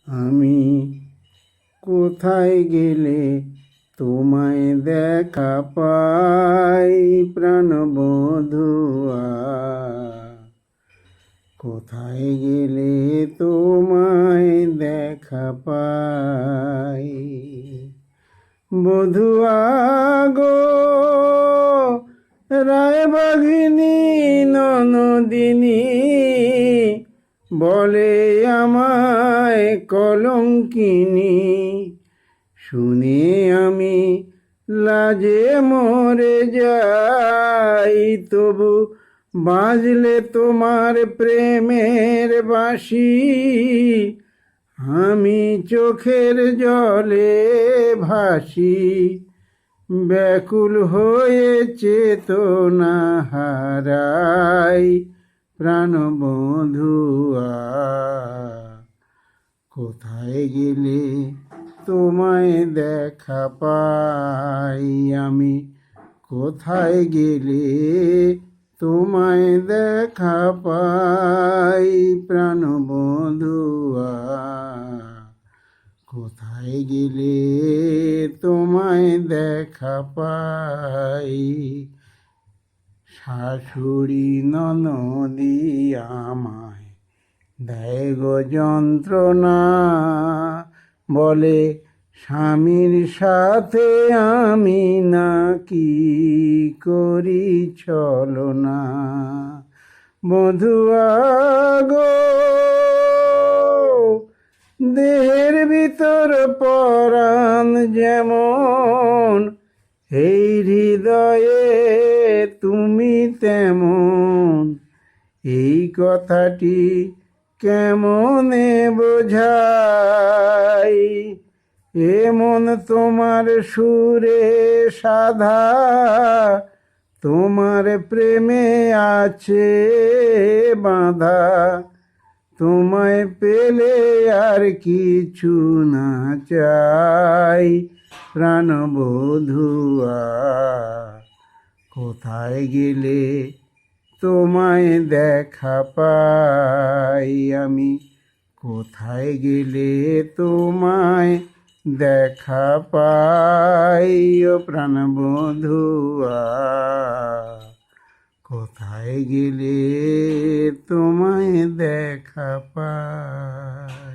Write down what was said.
আমি কোথায় গেলে তোমায় দেখা পাই প্রাণ বধুয়া? কোথায় গেলে তোমায় দেখা পাই বধুয়া গো? রায়বাঘিনী ননদিনী বলে আমায় কলঙ্কিনী, শুনে আমি লাজে মরে যাই। তবু বাজলে তোমার প্রেমের বাঁশি, আমি চোখের জলে ভাসি। ব্যাকুল হয়ে চেতনা হারাই প্রাণ বধুয়া। কোথায় গেলে তোমায় দেখা পাই? আমি কোথায় গেলে তোমায় দেখা পাই প্রাণ বধুয়া? কোথায় গেলে তোমায় দেখা পাই? শাশুড়ি ননদি আমায় দেয় গো যন্ত্রণা, বলে স্বামীর সাথে আমি নাকি করি ছলনা। বধুয়া গো, দেহের ভিতর পরাণ যেমন, এই হৃদয়ে তুমি তেমন। এই কথাটি কেমনে বোঝাই? এমন তোমার সুরে সাধা, তোমার প্রেমে আছে বাঁধা। তোমায় পেলে আর কিছু না চাই প্রাণ বধুয়া। কোথায় গেলে তোমায় দেখা পাই? আমি কোথায় গেলে তোমায় দেখা পাই ও প্রাণ বধুয়া? কোথায় গেলে তোমায় দেখা পাই?